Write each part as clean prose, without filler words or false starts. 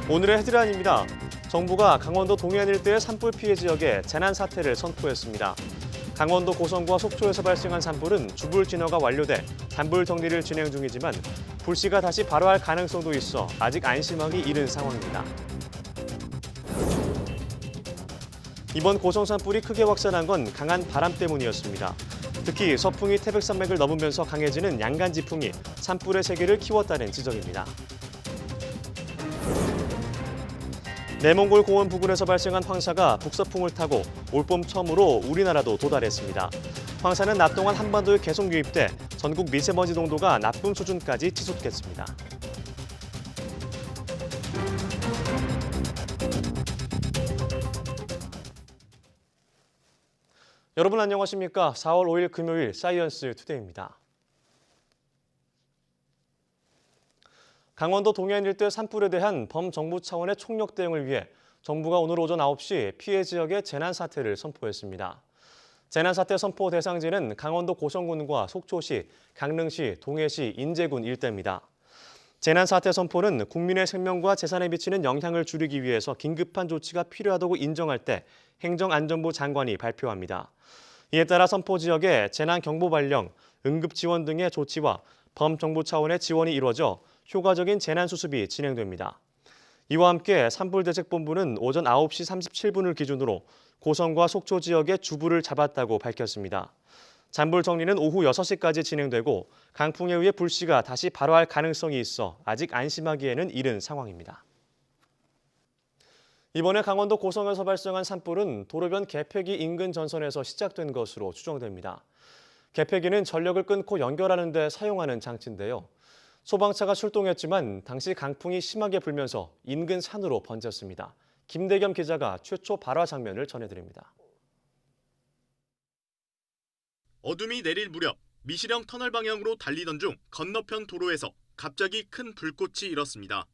오늘의 헤드라인입니다. 정부가 강원도 동해안 일대의 산불 피해 지역에 재난 사태를 선포했습니다. 강원도 고성과 속초에서 발생한 산불은 주불 진화가 완료돼 잔불 정리를 진행 중이지만 불씨가 다시 발화할 가능성도 있어 아직 안심하기 이른 상황입니다. 이번 고성 산불이 크게 확산한 건 강한 바람 때문이었습니다. 특히 서풍이 태백산맥을 넘으면서 강해지는 양간지풍이 산불의 세기를 키웠다는 지적입니다. 내몽골 고원 부근에서 발생한 황사가 북서풍을 타고 올봄 처음으로 우리나라도 도달했습니다. 황사는 낮 동안 한반도에 계속 유입돼 전국 미세먼지 농도가 나쁨 수준까지 치솟겠습니다. 여러분 안녕하십니까? 4월 5일 금요일 사이언스 투데이입니다. 강원도 동해안 일대 산불에 대한 범정부 차원의 총력 대응을 위해 정부가 오늘 오전 9시 피해 지역에 재난사태를 선포했습니다. 재난사태 선포 대상지는 강원도 고성군과 속초시, 강릉시, 동해시, 인제군 일대입니다. 재난사태 선포는 국민의 생명과 재산에 미치는 영향을 줄이기 위해서 긴급한 조치가 필요하다고 인정할 때 행정안전부 장관이 발표합니다. 이에 따라 선포 지역에 재난경보 발령, 응급지원 등의 조치와 범정부 차원의 지원이 이루어져 효과적인 재난수습이 진행됩니다. 이와 함께 산불대책본부는 오전 9시 37분을 기준으로 고성과 속초 지역에 주불을 잡았다고 밝혔습니다. 잔불 정리는 오후 6시까지 진행되고 강풍에 의해 불씨가 다시 발화할 가능성이 있어 아직 안심하기에는 이른 상황입니다. 이번에 강원도 고성에서 발생한 산불은 도로변 개폐기 인근 전선에서 시작된 것으로 추정됩니다. 개폐기는 전력을 끊고 연결하는 데 사용하는 장치인데요. 소방차가 출동했지만 당시 강풍이 심하게 불면서 인근 산으로 번졌습니다. 김대겸 기자가 최초 발화 장면을 전해드립니다. 어둠이 내릴 무렵 미시령 터널 방향으로 달리던 중 건너편 도로에서 갑자기 큰 불꽃이 일었습니다.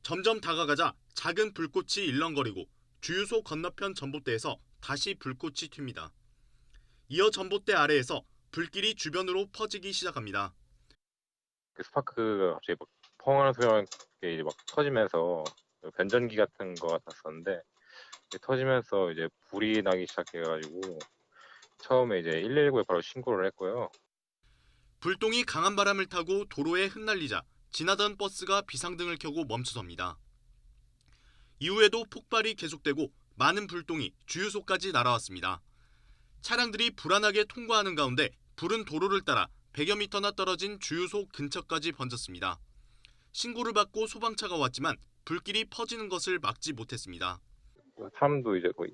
점점 다가가자 작은 불꽃이 일렁거리고 주유소 건너편 전봇대에서 다시 불꽃이 튑니다. 이어 전봇대 아래에서 불길이 주변으로 퍼지기 시작합니다. 그 스파크가 갑자기 막 펑하는 소리가 이제 막 터지면서 변전기 같은 거 같았었는데 터지면서 이제 불이 나기 시작해가지고 처음에 이제 119에 바로 신고를 했고요. 불똥이 강한 바람을 타고 도로에 흩날리자 지나던 버스가 비상등을 켜고 멈춰섭니다. 이후에도 폭발이 계속되고 많은 불똥이 주유소까지 날아왔습니다. 차량들이 불안하게 통과하는 가운데 불은 도로를 따라 100여 미터나 떨어진 주유소 근처까지 번졌습니다. 신고를 받고 소방차가 왔지만 불길이 퍼지는 것을 막지 못했습니다. 사람도 이제 거의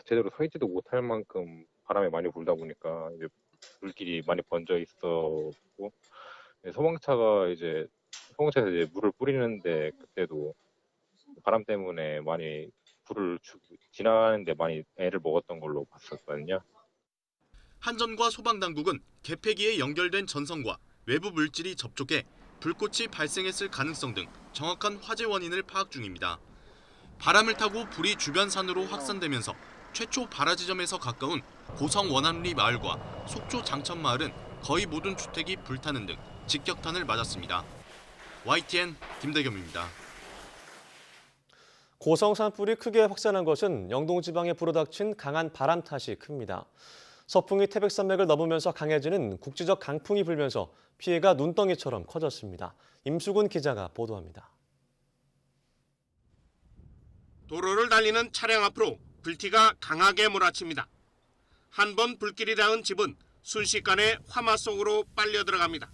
제대로 서 있지도 못할 만큼 바람이 많이 불다 보니까 이제 불길이 많이 번져 있었고 소방차에서 이제 물을 뿌리는데 그때도 바람 때문에 많이 지나가는데 많이 애를 먹었던 걸로 봤었거든요. 한전과 소방당국은 개폐기에 연결된 전선과 외부 물질이 접촉해 불꽃이 발생했을 가능성 등 정확한 화재 원인을 파악 중입니다. 바람을 타고 불이 주변 산으로 확산되면서 최초 발화 지점에서 가까운 고성 원암리 마을과 속초 장천 마을은 거의 모든 주택이 불타는 등 직격탄을 맞았습니다. YTN 김대겸입니다. 고성 산불이 크게 확산한 것은 영동 지방에 불어닥친 강한 바람 탓이 큽니다. 서풍이 태백산맥을 넘으면서 강해지는 국지적 강풍이 불면서 피해가 눈덩이처럼 커졌습니다. 임수근 기자가 보도합니다. 도로를 달리는 차량 앞으로 불티가 강하게 몰아칩니다. 한 번 불길이 닿은 집은 순식간에 화마 속으로 빨려 들어갑니다.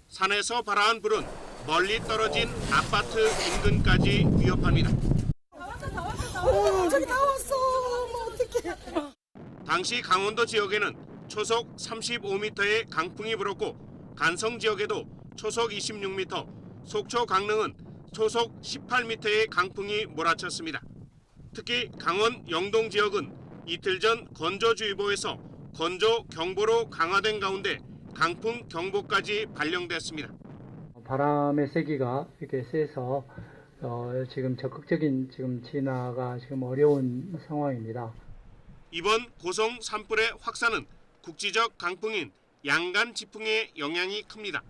산에서 발화한 불은 멀리 떨어진 아파트 인근까지 위협합니다. 저기 다 왔어. 어떡해. 당시 강원도 지역에는 초속 35m의 강풍이 불었고 간성 지역에도 초속 26m, 속초 강릉은 초속 18m의 강풍이 몰아쳤습니다. 특히 강원 영동 지역은 이틀 전 건조주의보에서 건조경보로 강화된 가운데 강풍 경보까지 발령됐습니다. 바람의 세기가 이렇게 세서 지금 적극적인 진화가 지금 어려운 상황입니다. 이번 고성 산불의 확산은 국지적 강풍인 양간지풍의 영향이 큽니다.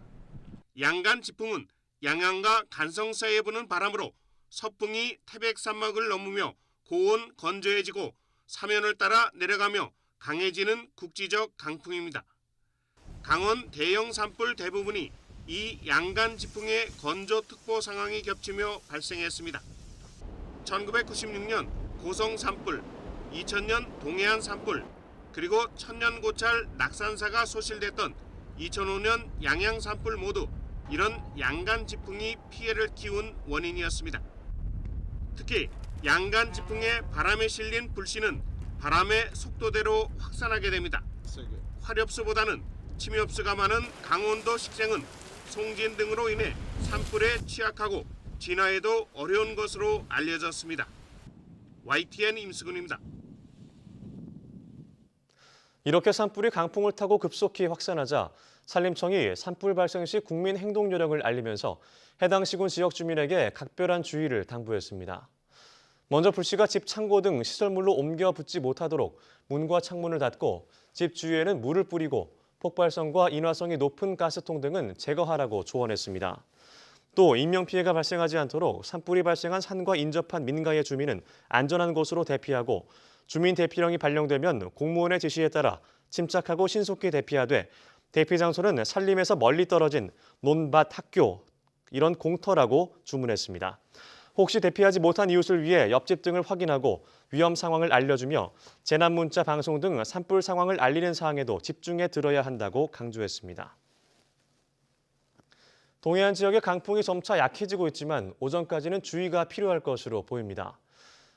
양간지풍은 양양과 간성 사이에 부는 바람으로 서풍이 태백 산맥을 넘으며 고온 건조해지고 사면을 따라 내려가며 강해지는 국지적 강풍입니다. 강원 대형 산불 대부분이 이 양간 지풍의 건조특보 상황이 겹치며 발생했습니다. 1996년 고성 산불, 2000년 동해안 산불, 그리고 천년고찰 낙산사가 소실됐던 2005년 양양 산불 모두 이런 양간 지풍이 피해를 키운 원인이었습니다. 특히 양간 지풍의 바람에 실린 불씨는 바람의 속도대로 확산하게 됩니다. 화력수보다는 침엽수가 많은 강원도 식생은 송진 등으로 인해 산불에 취약하고 진화에도 어려운 것으로 알려졌습니다. YTN 임수근입니다. 이렇게 산불이 강풍을 타고 급속히 확산하자 산림청이 산불 발생 시 국민 행동 요령을 알리면서 해당 시군 지역 주민에게 각별한 주의를 당부했습니다. 먼저 불씨가 집 창고 등 시설물로 옮겨 붙지 못하도록 문과 창문을 닫고 집 주위에는 물을 뿌리고 폭발성과 인화성이 높은 가스통 등은 제거하라고 조언했습니다. 또 인명피해가 발생하지 않도록 산불이 발생한 산과 인접한 민가의 주민은 안전한 곳으로 대피하고 주민 대피령이 발령되면 공무원의 지시에 따라 침착하고 신속히 대피하되 대피 장소는 산림에서 멀리 떨어진 논밭, 학교, 이런 공터라고 주문했습니다. 혹시 대피하지 못한 이웃을 위해 옆집 등을 확인하고 위험 상황을 알려주며 재난 문자 방송 등 산불 상황을 알리는 사항에도 집중해 들어야 한다고 강조했습니다. 동해안 지역의 강풍이 점차 약해지고 있지만 오전까지는 주의가 필요할 것으로 보입니다.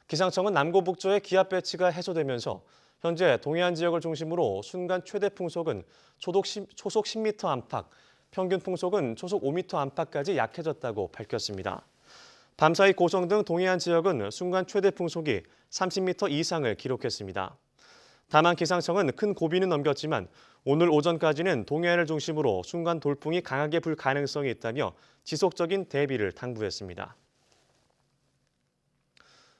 기상청은 남고북조의 기압 배치가 해소되면서 현재 동해안 지역을 중심으로 순간 최대 풍속은 초속 10m 안팎, 평균 풍속은 초속 5m 안팎까지 약해졌다고 밝혔습니다. 밤사이 고성 등 동해안 지역은 순간 최대 풍속이 30m 이상을 기록했습니다. 다만 기상청은 큰 고비는 넘겼지만 오늘 오전까지는 동해안을 중심으로 순간 돌풍이 강하게 불 가능성이 있다며 지속적인 대비를 당부했습니다.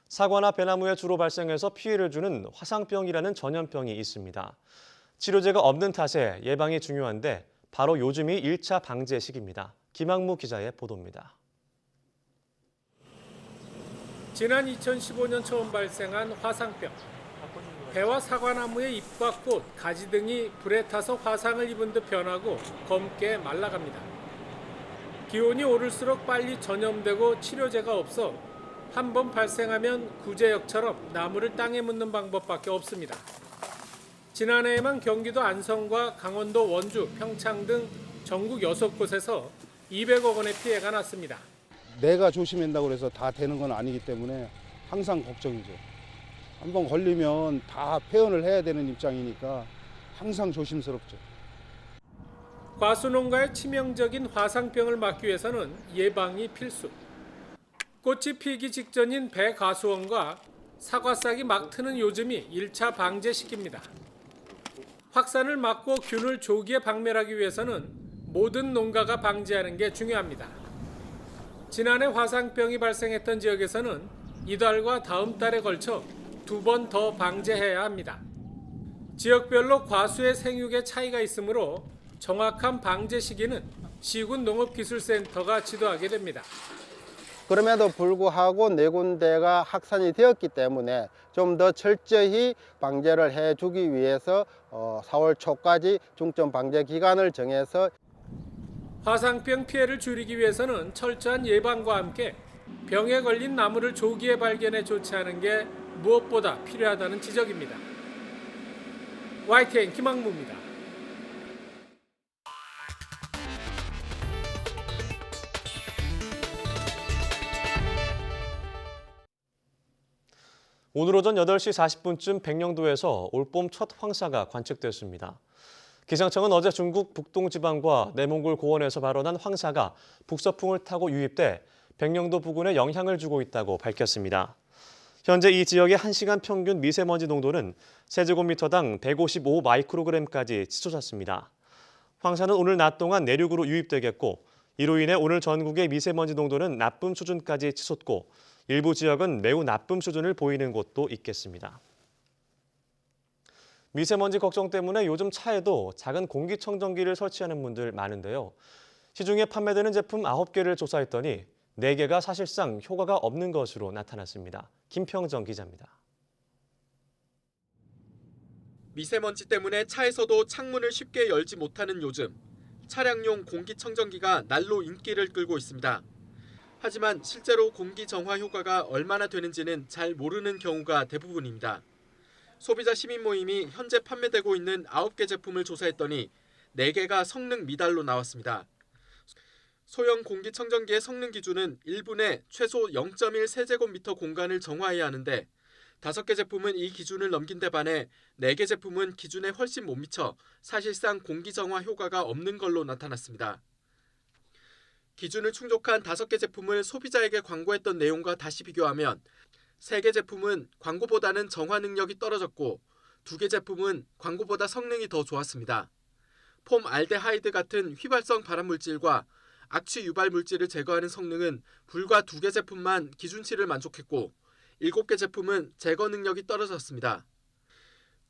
사과나 배나무에 주로 발생해서 피해를 주는 화상병이라는 전염병이 있습니다. 치료제가 없는 탓에 예방이 중요한데 바로 요즘이 1차 방제 시기입니다. 김학무 기자의 보도입니다. 지난 2015년 처음 발생한 화상병. 배와 사과나무의 잎과 꽃, 가지 등이 불에 타서 화상을 입은 듯 변하고 검게 말라갑니다. 기온이 오를수록 빨리 전염되고 치료제가 없어 한 번 발생하면 구제역처럼 나무를 땅에 묻는 방법밖에 없습니다. 지난해에만 경기도 안성과 강원도 원주, 평창 등 전국 6곳에서 200억 원의 피해가 났습니다. 내가 조심한다고 해서 다 되는 건 아니기 때문에 항상 걱정이죠. 한번 걸리면 다 폐원을 해야 되는 입장이니까 항상 조심스럽죠. 과수농가의 치명적인 화상병을 막기 위해서는 예방이 필수. 꽃이 피기 직전인 배가수원과 사과싹이 막 트는 요즘이 1차 방제 시기입니다. 확산을 막고 균을 조기에 박멸하기 위해서는 모든 농가가 방제하는 게 중요합니다. 지난해 화상병이 발생했던 지역에서는 이달과 다음 달에 걸쳐 2번 더 방제해야 합니다. 지역별로 과수의 생육에 차이가 있으므로 정확한 방제 시기는 시군 농업기술센터가 지도하게 됩니다. 그럼에도 불구하고 4군데가 확산이 되었기 때문에 좀 더 철저히 방제를 해주기 위해서 4월 초까지 중점 방제 기간을 정해서 화상병 피해를 줄이기 위해서는 철저한 예방과 함께 병에 걸린 나무를 조기에 발견해 조치하는 게 무엇보다 필요하다는 지적입니다. YTN 김학무입니다. 오늘 오전 8시 40분쯤 백령도에서 올봄 첫 황사가 관측됐습니다. 기상청은 어제 중국 북동지방과 내몽골 고원에서 발원한 황사가 북서풍을 타고 유입돼 백령도 부근에 영향을 주고 있다고 밝혔습니다. 현재 이 지역의 1시간 평균 미세먼지 농도는 세제곱미터당 155 마이크로그램까지 치솟았습니다. 황사는 오늘 낮 동안 내륙으로 유입되겠고 이로 인해 오늘 전국의 미세먼지 농도는 나쁨 수준까지 치솟고 일부 지역은 매우 나쁨 수준을 보이는 곳도 있겠습니다. 미세먼지 걱정 때문에 요즘 차에도 작은 공기청정기를 설치하는 분들 많은데요. 시중에 판매되는 제품 9개를 조사했더니 4개가 사실상 효과가 없는 것으로 나타났습니다. 김평정 기자입니다. 미세먼지 때문에 차에서도 창문을 쉽게 열지 못하는 요즘, 차량용 공기청정기가 날로 인기를 끌고 있습니다. 하지만 실제로 공기 정화 효과가 얼마나 되는지는 잘 모르는 경우가 대부분입니다. 소비자 시민 모임이 현재 판매되고 있는 9개 제품을 조사했더니 4개가 성능 미달로 나왔습니다. 소형 공기청정기의 성능 기준은 1분에 최소 0.1 세제곱미터 공간을 정화해야 하는데 5개 제품은 이 기준을 넘긴 데 반해 4개 제품은 기준에 훨씬 못 미쳐 사실상 공기 정화 효과가 없는 걸로 나타났습니다. 기준을 충족한 5개 제품을 소비자에게 광고했던 내용과 다시 비교하면 3개 제품은 광고보다는 정화 능력이 떨어졌고 2개 제품은 광고보다 성능이 더 좋았습니다. 폼 알데하이드 같은 휘발성 발암물질과 악취 유발 물질을 제거하는 성능은 불과 2개 제품만 기준치를 만족했고 7개 제품은 제거 능력이 떨어졌습니다.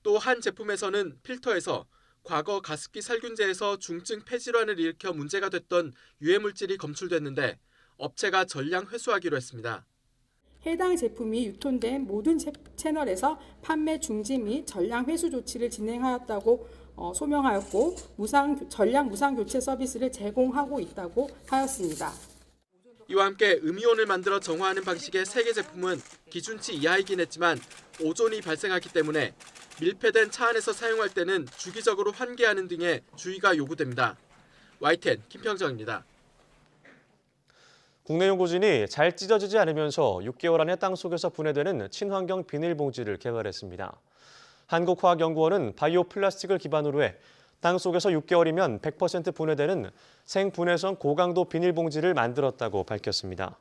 또 한 제품에서는 필터에서 과거 가습기 살균제에서 중증 폐질환을 일으켜 문제가 됐던 유해물질이 검출됐는데 업체가 전량 회수하기로 했습니다. 해당 제품이 유통된 모든 채널에서 판매 중지 및 전량 회수 조치를 진행하였다고 소명하였고 전량 무상 교체 서비스를 제공하고 있다고 하였습니다. 이와 함께 음이온을 만들어 정화하는 방식의 3개 제품은 기준치 이하이긴 했지만 오존이 발생하기 때문에 밀폐된 차 안에서 사용할 때는 주기적으로 환기하는 등의 주의가 요구됩니다. YTN 김평정입니다. 국내 연구진이 잘 찢어지지 않으면서 6개월 안에 땅속에서 분해되는 친환경 비닐봉지를 개발했습니다. 한국화학연구원은 바이오 플라스틱을 기반으로 해 땅속에서 6개월이면 100% 분해되는 생분해성 고강도 비닐봉지를 만들었다고 밝혔습니다.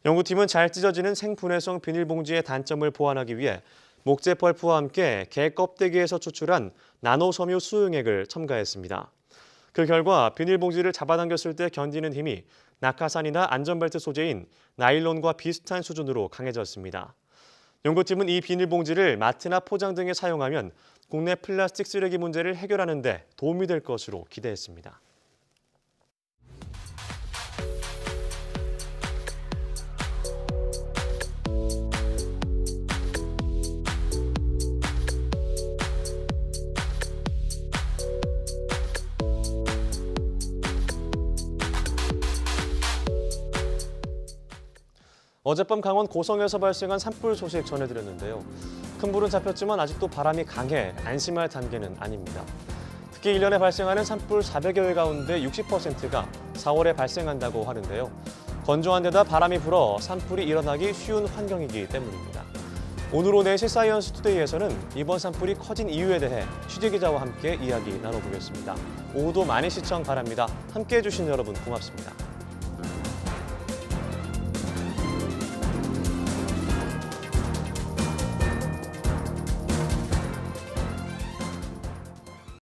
연구팀은 잘 찢어지는 생분해성 비닐봉지의 단점을 보완하기 위해 목재 펄프와 함께 개 껍데기에서 추출한 나노섬유 수용액을 첨가했습니다. 그 결과 비닐봉지를 잡아당겼을 때 견디는 힘이 낙하산이나 안전벨트 소재인 나일론과 비슷한 수준으로 강해졌습니다. 연구팀은 이 비닐봉지를 마트나 포장 등에 사용하면 국내 플라스틱 쓰레기 문제를 해결하는 데 도움이 될 것으로 기대했습니다. 어젯밤 강원 고성에서 발생한 산불 소식 전해드렸는데요. 큰 불은 잡혔지만 아직도 바람이 강해 안심할 단계는 아닙니다. 특히 1년에 발생하는 산불 400여 회 가운데 60%가 4월에 발생한다고 하는데요. 건조한 데다 바람이 불어 산불이 일어나기 쉬운 환경이기 때문입니다. 오늘 오후 4시 사이언스 투데이에서는 이번 산불이 커진 이유에 대해 취재기자와 함께 이야기 나눠보겠습니다. 오후도 많은 시청 바랍니다. 함께해 주신 여러분 고맙습니다.